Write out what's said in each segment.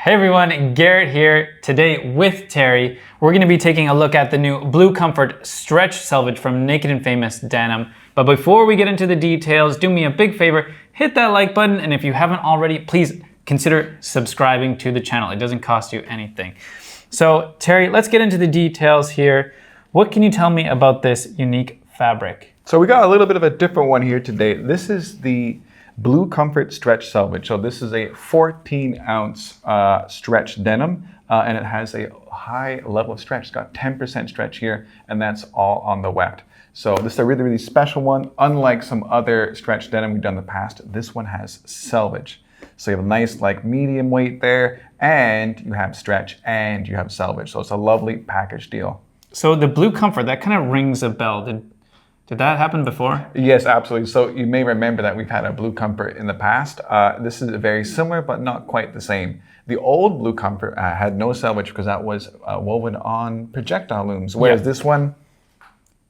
Hey everyone, Garrett here. Today with Terry, we're going to be taking a look at the new Blue Comfort Stretch Selvedge from Naked and Famous Denim. But before we get into the details, do me a big favor, hit that like button, and if you haven't already, please consider subscribing to the channel. It doesn't cost you anything. So Terry, let's get into the details here. What can you tell me about this unique fabric? So we got a little bit of a different one here today. This is the Blue Comfort Stretch Selvedge. So this is a 14-ounce stretch denim, and it has a high level of stretch. It's got 10% stretch here, and that's all on the wet. So this is a really, really special one. Unlike some other stretch denim we've done in the past, this one has selvage. So you have a nice medium weight there, and you have stretch, and you have selvage. So it's a lovely package deal. So the Blue Comfort, that kind of rings a bell. Did that happen before? Yes, absolutely. So you may remember that we've had a Blue Comfort in the past. This is very similar, but not quite the same. The old Blue Comfort had no selvage because that was woven on projectile looms, whereas this one,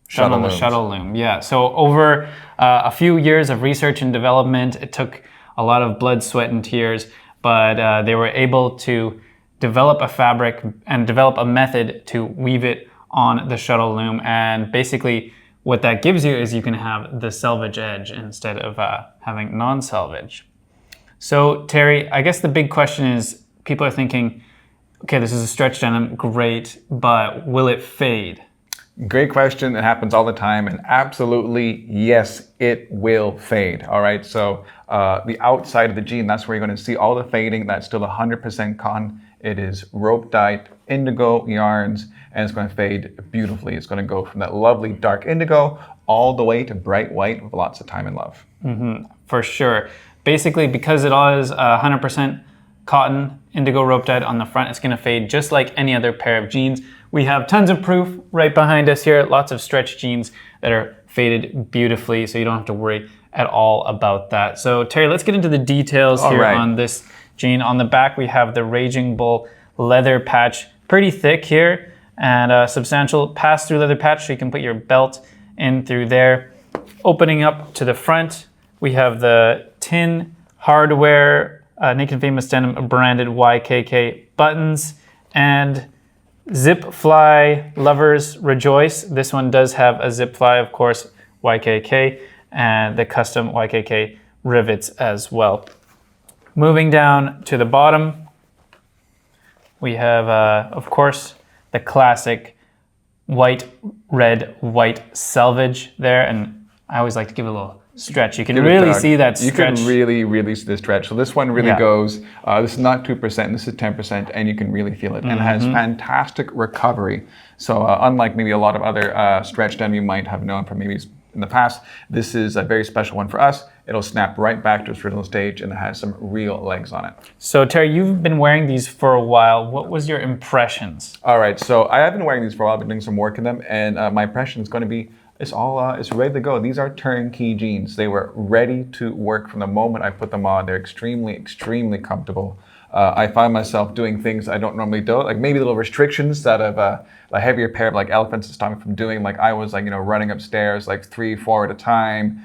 shuttle looms. Shuttle loom, yeah. So over a few years of research and development, it took a lot of blood, sweat, and tears, but they were able to develop a fabric and develop a method to weave it on the shuttle loom, and basically what that gives you is you can have the selvage edge instead of having non-selvage. So Terry, I guess the big question is, people are thinking, okay, this is a stretch denim, great, but will it fade? Great question. It happens all the time, and absolutely, yes, it will fade. All right, so the outside of the jean, that's where you're going to see all the fading. That's still 100% cotton. It is rope dyed indigo yarns, and it's going to fade beautifully. It's going to go from that lovely dark indigo all the way to bright white with lots of time and love. For sure. Basically, because it all is 100% cotton, indigo rope dyed on the front, it's going to fade just like any other pair of jeans. We have tons of proof right behind us here, lots of stretch jeans that are faded beautifully, so you don't have to worry at all about that. So Terry, let's get into the details here on this jean. On the back, we have the Raging Bull leather patch, pretty thick here, and a substantial pass-through leather patch, so you can put your belt in through there. Opening up to the front, we have the tin hardware Naked and Famous Denim branded YKK buttons, and Zip Fly Lovers Rejoice. This one does have a zip fly, of course, YKK, and the custom YKK rivets as well. Moving down to the bottom, we have, of course, the classic white, red, white selvage there, and I always like to give it a little stretch. You can really see that stretch. You can really see the stretch. So this one really goes, this is not 2%, this is 10%, and you can really feel it. And it has fantastic recovery. So unlike maybe a lot of other stretch denim you might have known from maybe in the past, this is a very special one for us. It'll snap right back to its original stage, and it has some real legs on it. So Terry, you've been wearing these for a while. What was your impressions? All right, so I have been wearing these for a while. I've been doing some work in them, and my impression is going to be, it's ready to go. These are turnkey jeans. They were ready to work from the moment I put them on. They're extremely comfortable. I find myself doing things I don't normally do, like maybe little restrictions that a heavier pair of elephants to stop me from doing. Like I was running upstairs 3, 4 at a time,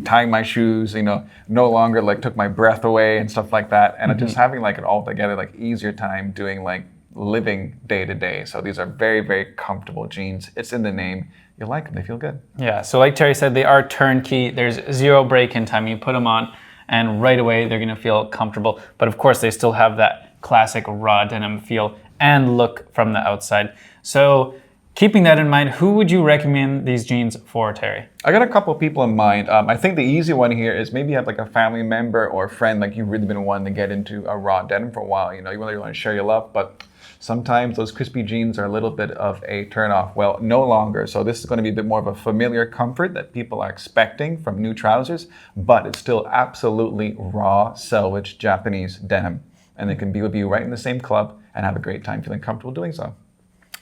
tying my shoes, no longer took my breath away and stuff like that. And just having it all together, easier time doing living day to day. So these are very comfortable jeans. It's in the name. You like them, they feel good. Yeah, so like Terry said, they are turnkey. There's zero break-in time. You put them on and right away they're gonna feel comfortable. But of course they still have that classic raw denim feel and look from the outside. So keeping that in mind, who would you recommend these jeans for, Terry? I got a couple of people in mind. I think the easy one here is maybe you have a family member or a friend, you've really been wanting to get into a raw denim for a while. You really want to share your love, but sometimes those crispy jeans are a little bit of a turnoff. Well, no longer. So this is going to be a bit more of a familiar comfort that people are expecting from new trousers, but it's still absolutely raw selvage Japanese denim. And they can be with you right in the same club and have a great time feeling comfortable doing so.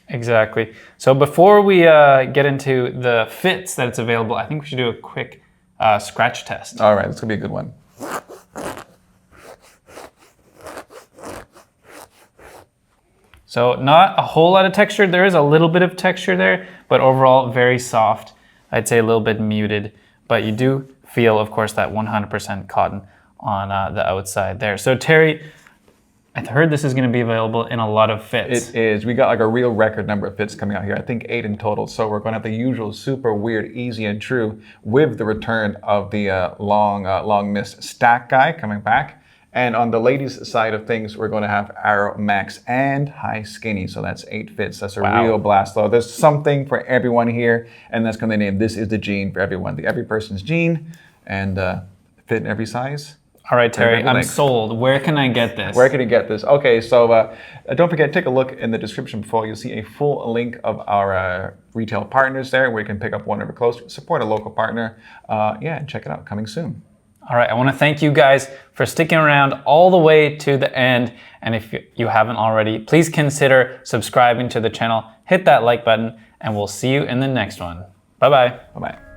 Exactly. So before we get into the fits that it's available, I think we should do a quick scratch test. All right, it's going to be a good one. So not a whole lot of texture. There is a little bit of texture there, but overall very soft. I'd say a little bit muted, but you do feel, of course, that 100% cotton on the outside there. So Terry, I've heard this is going to be available in a lot of fits. It is. We got like a real record number of fits coming out here. I think 8 in total. So we're going to have the usual super weird, easy and true with the return of the long missed stack guy coming back. And on the ladies' side of things, we're going to have Arrow Max and High Skinny. So that's 8 fits. That's a real blast. So there's something for everyone here. And that's going to name this is the jean for everyone. The every person's jean and fit in every size. All right, Terry, I'm sold. Where can I get this? Where can you get this? Okay, so don't forget, take a look in the description below. You'll see a full link of our retail partners there where you can pick up one of our close, support a local partner. Yeah, and check it out, coming soon. All right, I want to thank you guys for sticking around all the way to the end. And if you haven't already, please consider subscribing to the channel, hit that like button, and we'll see you in the next one. Bye-bye. Bye-bye.